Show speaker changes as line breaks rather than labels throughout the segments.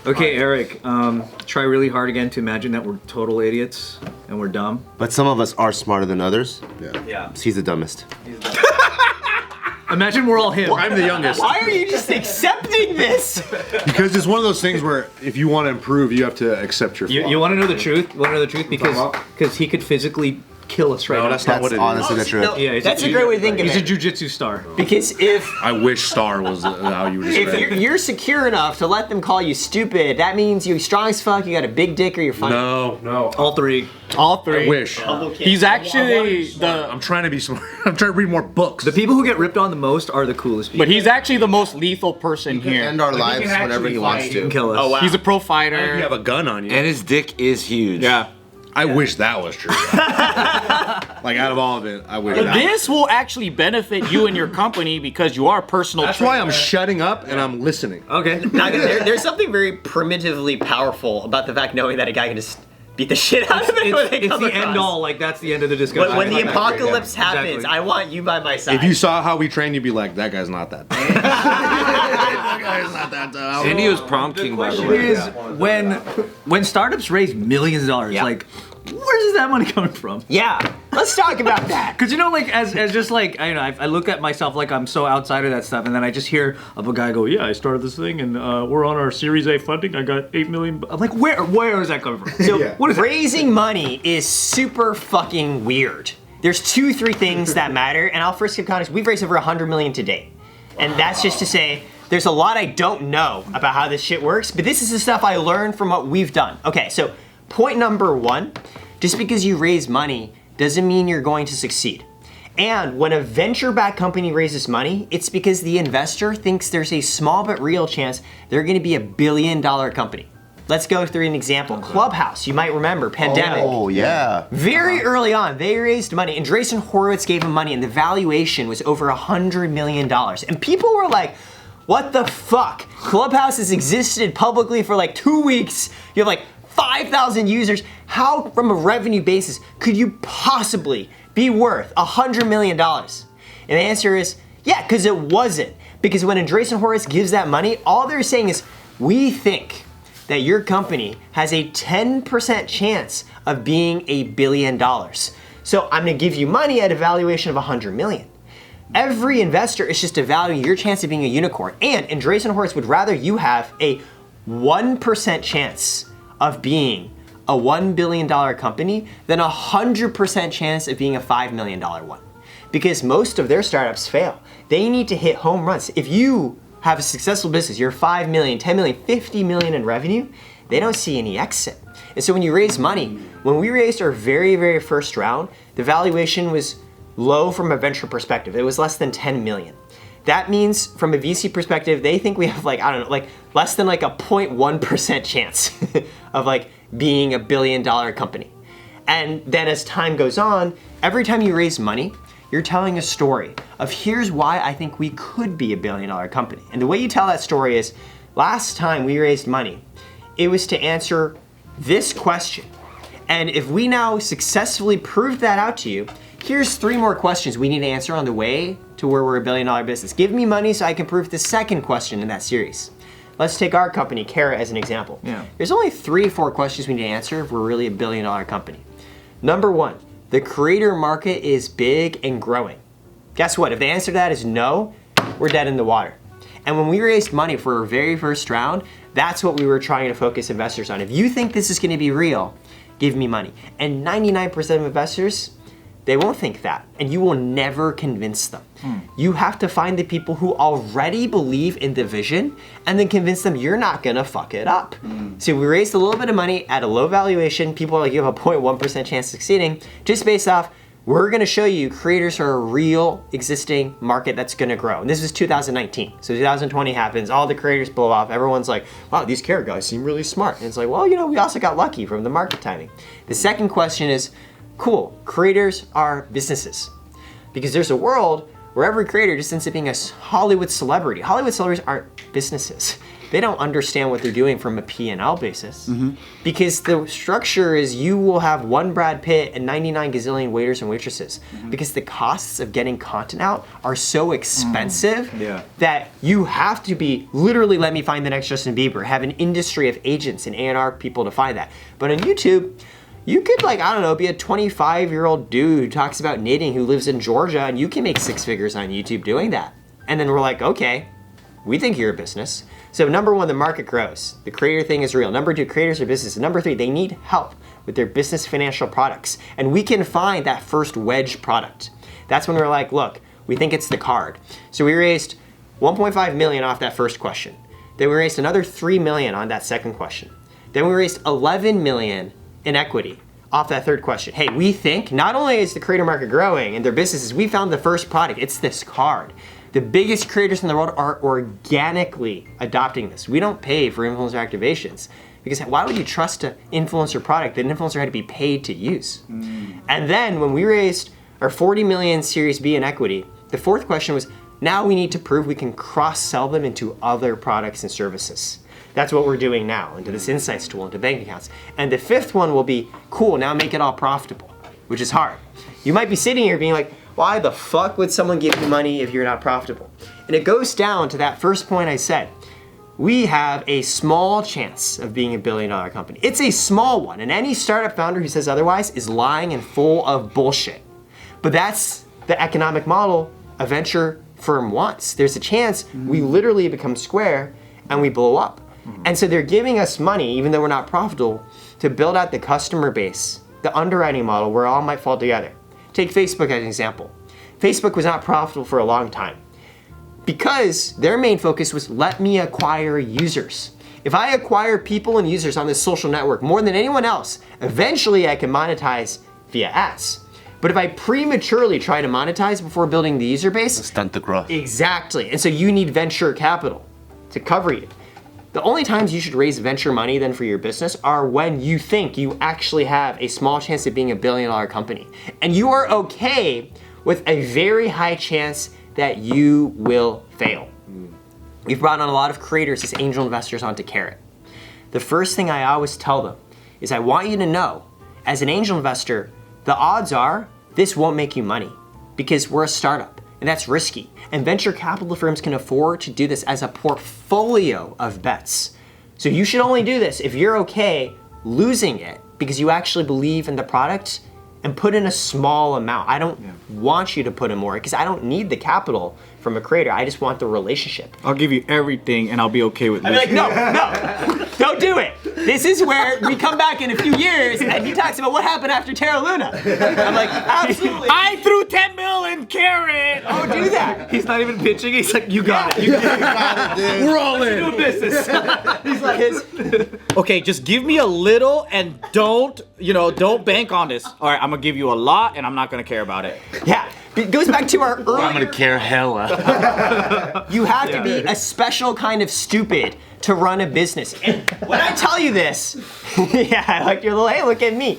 Okay, Eric, try really hard again to imagine that we're total idiots and we're dumb.
But some of us are smarter than others.
Yeah.
He's the dumbest.
Imagine we're all him.
I'm the youngest.
Why are you just accepting this?
Because it's one of those things where if you want to improve, you have to accept your flaw.
You want to know the truth? You want to know the truth? Because he could physically kill us right now.
No, that's not what it is.
Honestly the truth.
No,
Yeah,
that's a great way to think of
He's a
it.
jujitsu star.
Because if
I wish star was how you would describe it.
you're secure enough to let them call you stupid, that means you're strong as fuck, you got a big dick, or you're funny.
No.
All three.
All three.
I wish.
He's actually
I'm trying to be smart. I'm trying to read more books.
The people who get ripped on the most are the coolest people.
but he's actually the most lethal person
Can
here.
end our lives whenever he wants
He can
to.
kill us.
Oh wow.
He's a pro
You
fighter.
have a gun on you.
And his dick is huge.
Yeah.
I wish that was true. Like out of all of it, I wish
But
that.
this will actually benefit you and your company because you are a personal
That's
trainer.
why I'm shutting up and I'm listening.
Okay.
Now, there's something very primitively powerful about the fact knowing that a guy can just beat the shit out of it when they
It's
come
the
across.
end all. Like that's the end of the discussion.
When the
Like,
apocalypse happens,
Exactly.
I want you by my side.
If you saw how we train, you'd be like, that guy's not that bad. That guy's not that bad.
And he was prom king, by the
question
way.
is when startups raise millions of dollars,
Yeah.
like where does that money coming from?
Yeah, let's talk about that.
Because you know, like as just like I look at myself like I'm so outside of that stuff, and then I just hear of a guy go, "Yeah, I started this thing, and we're on our Series A funding. I got $8 million." I'm like, where is that coming from? So what is it?
Raising money is super fucking weird. There's 2-3 things that matter, and I'll first give context. We've raised over $100 million to date, and that's just to say there's a lot I don't know about how this shit works, but this is the stuff I learned from what we've done. Okay, so point number 1, just because you raise money doesn't mean you're going to succeed. And when a venture-backed company raises money, it's because the investor thinks there's a small but real chance they're gonna be $1 billion company. Let's go through an example. Clubhouse, you might remember, pandemic.
Oh, yeah.
Very early on, they raised money, and Andreessen Horowitz gave them money, and the valuation was over $100 million. And people were like, what the fuck? Clubhouse has existed publicly for like 2 weeks. You have like 5,000 users. How, from a revenue basis, could you possibly be worth $100 million? And the answer is, yeah, because it wasn't. Because when Andreessen Horowitz gives that money, all they're saying is, we think that your company has a 10% chance of being $1 billion. So I'm gonna give you money at a valuation of 100 million. Every investor is just evaluating your chance of being a unicorn. And Andreessen Horowitz would rather you have a 1% chance of being a $1 billion company than a 100% chance of being a $5 million one. Because most of their startups fail. They need to hit home runs. If you have a successful business, you're 5 million, 10 million, 50 million in revenue, they don't see any exit. And so when you raise money, when we raised our very, very first round, the valuation was low from a venture perspective. It was less than 10 million. That means from a VC perspective, they think we have like, I don't know, like less than like a 0.1% chance of like being $1 billion company. And then as time goes on, every time you raise money, you're telling a story of here's why I think we could be $1 billion company. And the way you tell that story is, last time we raised money, it was to answer this question. And if we now successfully proved that out to you, here's 3 more questions we need to answer on the way to where we're $1 billion business. Give me money so I can prove the second question in that series. Let's take our company, Kara, as an example.
Yeah.
There's only 3 or 4 questions we need to answer if we're really $1 billion company. Number 1, the creator market is big and growing. Guess what? If the answer to that is no, we're dead in the water. And when we raised money for our very first round, that's what we were trying to focus investors on. If you think this is gonna be real, give me money. And 99% of investors, they won't think that, and you will never convince them. You have to find the people who already believe in the vision and then convince them you're not gonna fuck it up. So we raised a little bit of money at a low valuation. People are like, you have a 0.1% chance of succeeding, just based off, we're gonna show you creators are a real existing market that's gonna grow. And this is 2019. So 2020 happens, all the creators blow off, everyone's like, wow, these carrot guys seem really smart. And it's like, well, you know, we also got lucky from the market timing. The second question is, cool, creators are businesses. Because there's a world where every creator just ends up being a Hollywood celebrity. Hollywood celebrities aren't businesses. they don't understand what they're doing from a P&L basis. Because the structure is you will have one Brad Pitt and 99 gazillion waiters and waitresses. Because the costs of getting content out are so expensive that you have to be, literally let me find the next Justin Bieber, have an industry of agents and A&R people to find that. But on YouTube, you could, like, I don't know, be a 25-year-old dude who talks about knitting who lives in Georgia, and you can make 6 figures on YouTube doing that. And then we're like, okay, we think you're a business. So number 1, the market grows. The creator thing is real. Number 2, creators are businesses. Number 3, they need help with their business financial products. And we can find that first wedge product. That's when we're like, look, we think it's the card. So we raised 1.5 million off that first question. Then we raised another 3 million on that second question. Then we raised 11 million in equity off that third question. Hey, we think not only is the creator market growing and their businesses, we found the first product. It's this card. The biggest creators in the world are organically adopting this. We don't pay for influencer activations because why would you trust an influencer product that an influencer had to be paid to use? And then when we raised our 40 million Series B in equity, the fourth question was, now we need to prove we can cross-sell them into other products and services. That's what we're doing now, into this insights tool, into bank accounts. And the fifth one will be, cool, now make it all profitable, which is hard. You might be sitting here being like, why the fuck would someone give you money if you're not profitable? And it goes down to that first point I said. We have a small chance of being a billion-dollar company. It's a small one, and any startup founder who says otherwise is lying and full of bullshit. But that's the economic model a venture firm wants. There's a chance we literally become Square and we blow up. And so they're giving us money, even though we're not profitable, to build out the customer base, the underwriting model where it all might fall together. Take Facebook as an example. Facebook was not profitable for a long time because their main focus was let me acquire users. If I acquire people and users on this social network more than anyone else, eventually I can monetize via ads. But if I prematurely try to monetize before building the user base,
Stunt the growth.
exactly. And so you need venture capital to cover you. The only times you should raise venture money then for your business are when you think you actually have a small chance of being a billion-dollar company. And you are okay with a very high chance that you will fail. We've brought on a lot of creators as angel investors onto Carrot. The first thing I always tell them is I want you to know, as an angel investor, the odds are this won't make you money because we're a startup. And that's risky. And venture capital firms can afford to do this as a portfolio of bets. So you should only do this if you're okay losing it because you actually believe in the product and put in a small amount. I don't want you to put in more because I don't need the capital from a creator. I just want the relationship.
I'll give you everything and I'll be okay with
I'd
this.
be like, no, don't do it. This is where we come back in a few years and he talks about what happened after Terra Luna. I'm like, absolutely.
I threw 10 mil in Carrot.
Oh, do that.
He's not even pitching. He's like, you got it. You got it.
We're all in.
Do business.
He's like,
Okay, just give me a little and don't bank on this. All right, I'm gonna give you a lot and I'm not gonna care about it.
yeah. It goes back to our earlier.
I'm gonna care hella.
You have to be a special kind of stupid to run a business. And when I tell you this, yeah, I like your little, hey, look at me.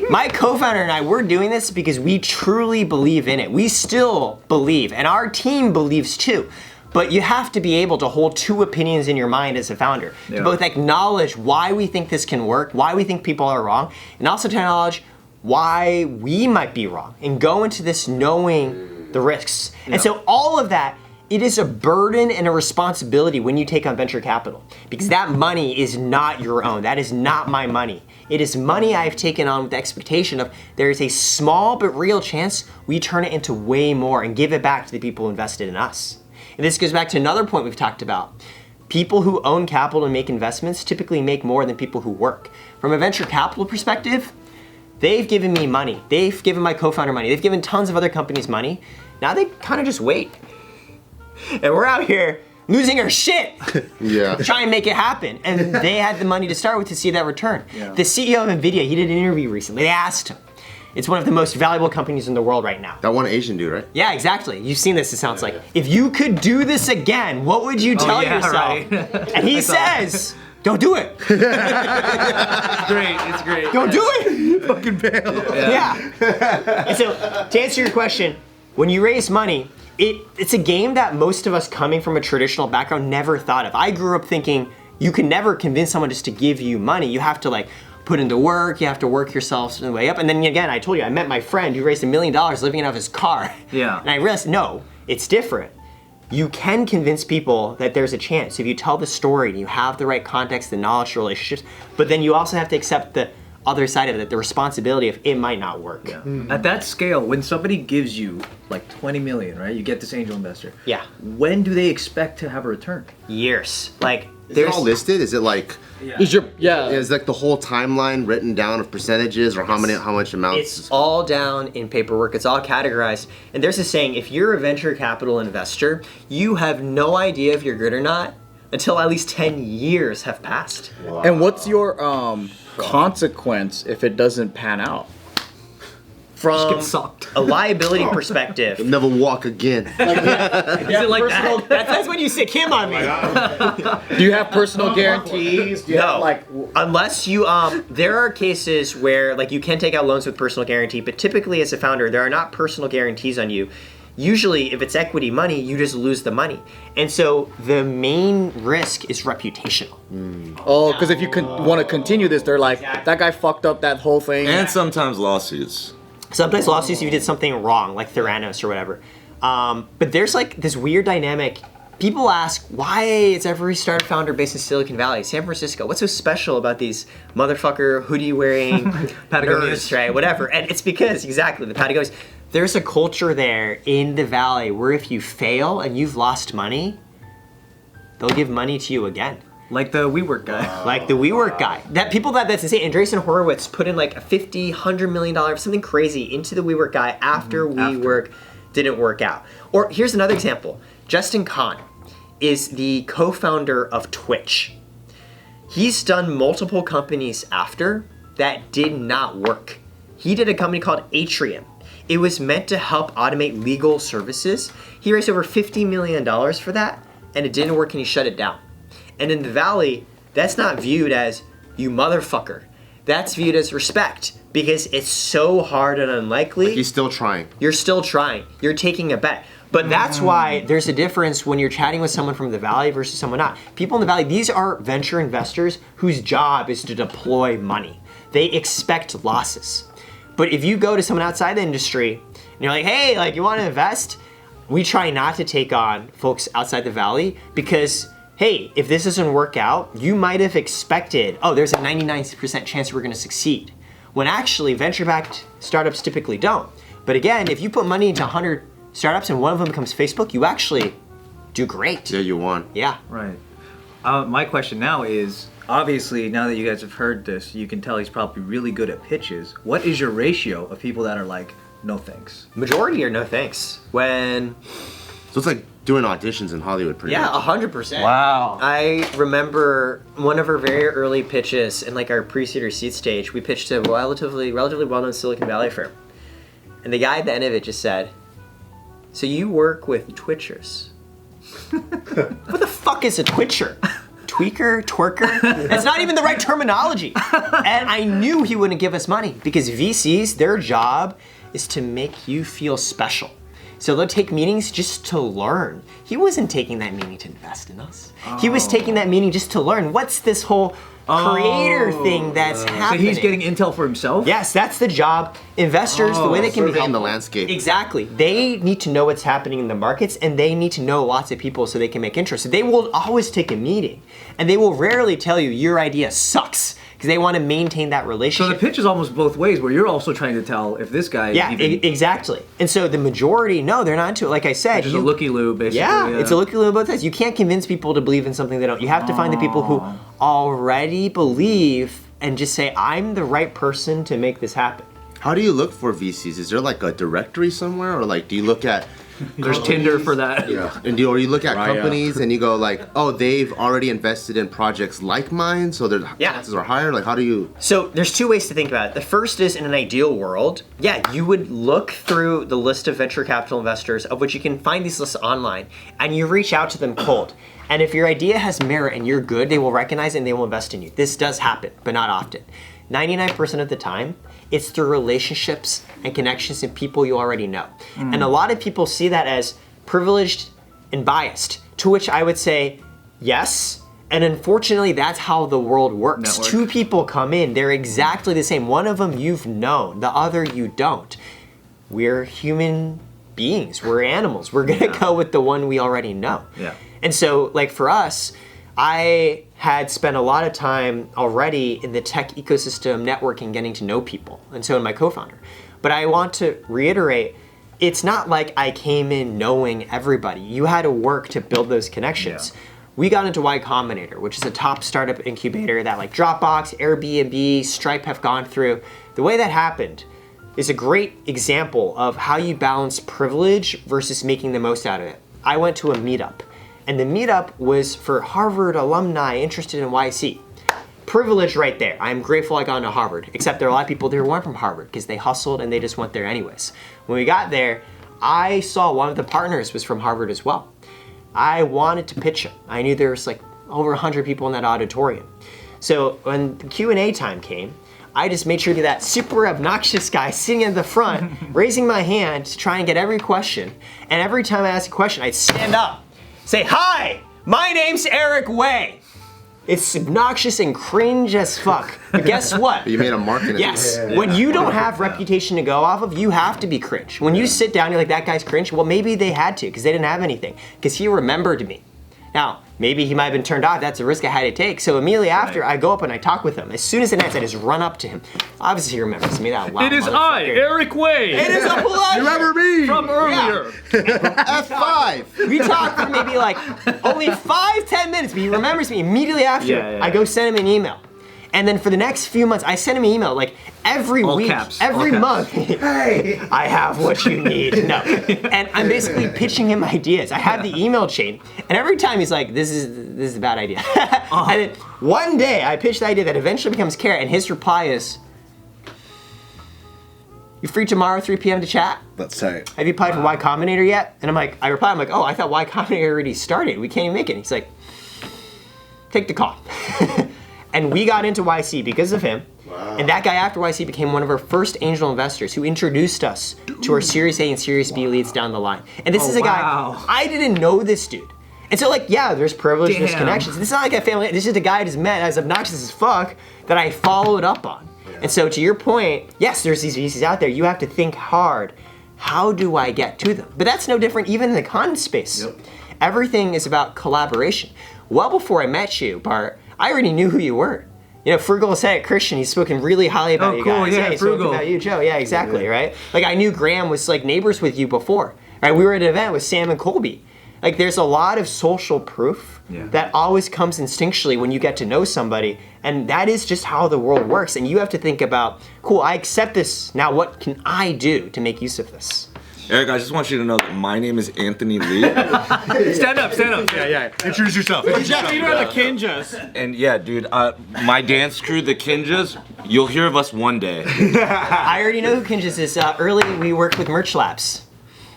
My co-founder and I, we're doing this because we truly believe in it. We still believe, and our team believes too. But you have to be able to hold two opinions in your mind as a founder. To both acknowledge why we think this can work, why we think people are wrong, and also to acknowledge why we might be wrong and go into this knowing the risks. And so all of that, it is a burden and a responsibility when you take on venture capital because that money is not your own. That is not my money. It is money I've taken on with the expectation of there is a small but real chance we turn it into way more and give it back to the people who invested in us. And this goes back to another point we've talked about. People who own capital and make investments typically make more than people who work. From a venture capital perspective, they've given me money. They've given my co-founder money. They've given tons of other companies money. Now they kind of just wait. And we're out here losing our shit
Yeah.
to try and make it happen. And they had the money to start with to see that return. The CEO of NVIDIA, he did an interview recently. They asked him. It's one of the most valuable companies in the world right now.
That one Asian dude, right?
Yeah, exactly. You've seen this, it sounds like. If you could do this again, what would you tell yourself?
Right.
And he says, don't do it.
It's great. It's great.
Don't do it.
Fucking bail.
Yeah. And so, to answer your question, when you raise money, it's a game that most of us coming from a traditional background never thought of. I grew up thinking you can never convince someone just to give you money. You have to like put into work, you have to work yourself the way up. And then again, I told you, I met my friend who raised $1 million living out of his car.
Yeah.
And I realized, no, it's different. You can convince people that there's a chance if you tell the story and you have the right context, the knowledge, the relationships, but then you also have to accept the other side of it, the responsibility of it might not work.
Yeah. At that scale, when somebody gives you like 20 million, right? You get this angel investor.
Yeah.
When do they expect to have a return?
Years. Like,
Is it all listed? Is it like is like the whole timeline written down of percentages or how much amounts?
It's all down in paperwork. It's all categorized. And there's a saying, if you're a venture capital investor, you have no idea if you're good or not until at least 10 years have passed.
Wow. And what's your consequence if it doesn't pan out?
From a liability perspective.
You'll never walk again.
Is it like that?
That's when you sick him on me.
Do you have personal guarantees? Do you have, like,
unless you there are cases where like you can take out loans with personal guarantee, but typically as a founder there are not personal guarantees on you. Usually if it's equity money, you just lose the money. And so the main risk is reputational.
Oh, because if you want to continue this, they're like, that guy fucked up that whole thing.
And sometimes lawsuits.
Sometimes lawsuits if you did something wrong, like Theranos or whatever. But there's like this weird dynamic. People ask why is every startup founder based in Silicon Valley, San Francisco? What's so special about these motherfucker hoodie wearing nerds, right? Whatever. And it's because exactly the Patagonians. There's a culture there in the valley where if you fail and you've lost money, they'll give money to you again.
Like the WeWork guy.
Like the WeWork guy. That's insane. Andreessen Horowitz put in like a $50, $100 million, something crazy into the WeWork guy after WeWork didn't work out. Or here's another example. Justin Kwan is the co-founder of Twitch. He's done multiple companies after that did not work. He did a company called Atrium. It was meant to help automate legal services. He raised over $50 million for that, and it didn't work and he shut it down. And in the Valley, that's not viewed as, you motherfucker. That's viewed as respect because it's so hard and unlikely.
Like he's still trying.
You're still trying. You're taking a bet. But that's why there's a difference when you're chatting with someone from the Valley versus someone not. People in the Valley, these are venture investors whose job is to deploy money. They expect losses. But if you go to someone outside the industry and you're like, hey, like you want to invest? We try not to take on folks outside the Valley because, hey, if this doesn't work out, you might have expected, oh, there's a 99% chance we're going to succeed. When actually venture-backed startups typically don't. But again, if you put money into 100 startups and one of them becomes Facebook, you actually do great.
Yeah, you won.
Yeah.
Right. My question now is, obviously, now that you guys have heard this, you can tell he's probably really good at pitches. What is your ratio of people that are like, no thanks?
Majority are no thanks. When...
So it's like doing auditions in Hollywood pretty much.
100%.
Wow.
I remember one of our very early pitches in like our pre-seed or seed stage, we pitched to a relatively well-known Silicon Valley firm. And the guy at the end of it just said, so you work with Twitchers. What the fuck is a Twitcher? Tweaker? Twerker? That's not even the right terminology. And I knew he wouldn't give us money because VCs, their job is to make you feel special. So they'll take meetings just to learn. He wasn't taking that meeting to invest in us. He was taking that meeting just to learn what's this whole creator thing that's happening.
So he's getting intel for himself?
Yes, that's the job. Investors, the way they can be
surveying the landscape.
Exactly. They need to know what's happening in the markets and they need to know lots of people so they can make interest. So they will always take a meeting and they will rarely tell you your idea sucks because they want to maintain that relationship.
So the pitch is almost both ways where you're also trying to tell if this guy
Yeah, exactly. And so the majority, no, they're not into it. Like I said,
just a looky-loo, basically.
Yeah, it's a looky-loo on both sides. You can't convince people to believe in something they don't. You have to find the people who already believe and just say, I'm the right person to make this happen.
How do you look for VCs? Is there like a directory somewhere, or like do you look at?
There's Tinder for that.
Yeah. And or you look at companies and you go like, oh, they've already invested in projects like mine, so their chances are higher. Like, how do you?
So there's two ways to think about it. The first is in an ideal world, you would look through the list of venture capital investors, of which you can find these lists online, and you reach out to them cold. And if your idea has merit and you're good, they will recognize it and they will invest in you. This does happen, but not often. 99% of the time, it's through relationships and connections and people you already know. And a lot of people see that as privileged and biased? To which I would say, yes. And unfortunately, that's how the world works.
Network.
Two people come in, they're exactly the same. One of them you've known, the other you don't. We're human beings, we're animals. We're gonna go with the one we already know.
Yeah.
And so, like for us, I had spent a lot of time already in the tech ecosystem, networking, getting to know people, and so did my co-founder. But I want to reiterate, it's not like I came in knowing everybody. You had to work to build those connections.
Yeah.
We got into Y Combinator, which is a top startup incubator that like Dropbox, Airbnb, Stripe have gone through. The way that happened is a great example of how you balance privilege versus making the most out of it. I went to a meetup, and the meetup was for Harvard alumni interested in YC. Privilege right there. I'm grateful I got into Harvard, except there are a lot of people there who weren't from Harvard because they hustled and they just went there anyways. When we got there, I saw one of the partners was from Harvard as well. I wanted to pitch him. I knew there was like over 100 people in that auditorium. So when the Q&A time came, I just made sure to be that super obnoxious guy sitting at the front, raising my hand to try and get every question. And every time I asked a question, I'd stand up, say, "Hi, my name's Eric Way." It's obnoxious and cringe as fuck. But guess what?
You made a marketing.
Yes. When you don't have reputation to go off of, you have to be cringe. When you sit down, you're like, that guy's cringe. Well, maybe they had to because they didn't have anything. Because he remembered me. Now, maybe he might have been turned off. That's a risk I had to take. So immediately after, I go up and I talk with him. As soon as it ends, I just run up to him. Obviously, he remembers me. That loud
It is I,
motherfucker.
Eric Way.
It is a pleasure.
You remember me?
From earlier.
F5.
We talked for maybe like only 5-10 minutes, but he remembers me immediately after.
Yeah.
I go send him an email. And then for the next few months, I send him an email like every
All
week,
caps,
every
all
month. Hey, I have what you need. No, and I'm basically pitching him ideas. I have the email chain, and every time he's like, "This is a bad idea." And then one day, I pitch the idea that eventually becomes carrot, and his reply is, "You free tomorrow, 3 p.m. to chat?
That's tight.
Have you applied for Y Combinator yet?" And I reply, I'm like, "Oh, I thought Y Combinator already started. We can't even make it." And he's like, "Take the call." And we got into YC because of him. Wow. And that guy after YC became one of our first angel investors who introduced us to our Series A and Series B leads down the line. And this is a guy, I didn't know this dude. And so like, yeah, there's privilege, there's connections. This is not like a family, this is a guy I just met as obnoxious as fuck that I followed up on. Yeah. And so to your point, yes, there's these VCs out there. You have to think hard. How do I get to them? But that's no different even in the content space. Yep. Everything is about collaboration. Well before I met you, Bart, I already knew who you were. You know, Frugal said it, Christian, he's spoken really highly about you guys.
Yeah,
he's
Frugal.
spoken about you, Joe. Yeah, exactly, right? Like I knew Graham was like neighbors with you before. Right? We were at an event with Sam and Colby. Like there's a lot of social proof that always comes instinctually when you get to know somebody, and that is just how the world works. And you have to think about, cool, I accept this. Now what can I do to make use of this?
Eric, I just want you to know that my name is Anthony Lee.
Stand up. Yeah. Introduce yourself.
Leader of the Kinjas.
And yeah, dude, my dance crew, the Kinjas, you'll hear of us one day.
I already know who Kinjas is. Early, we worked with Merch Labs.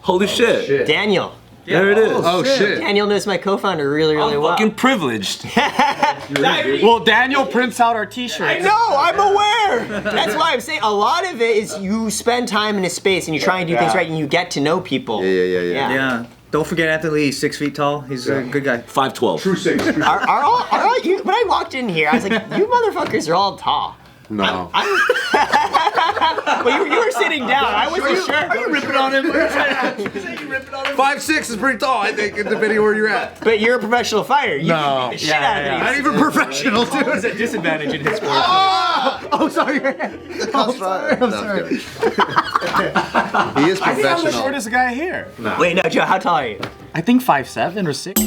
Holy shit.
Daniel.
There it is.
Oh shit.
Daniel knows my co-founder really well.
Fucking privileged.
Well, Daniel prints out our t-shirts.
I know, I'm aware. That's why I'm saying a lot of it is you spend time in a space and you try and do things right and you get to know people.
Yeah. Don't forget Anthony Lee, 6 feet tall. He's a good guy.
5'12".
True six.
Are all you, when I walked in here, I was like, you motherfuckers are all tall.
No.
Well, you were sitting down. I wasn't sure.
Are you ripping on him?
5'6" is pretty tall, I think, depending where you're at.
But you're a professional fighter. You
No.
beat the shit out of me.
Not even professional, dude. It's a disadvantage in his sport.
Oh, sorry. I'm sorry. He is
I think I'm the
professional.
shortest guy here.
Wait, no, Joe, how tall are you?
I think 5'7" or 6.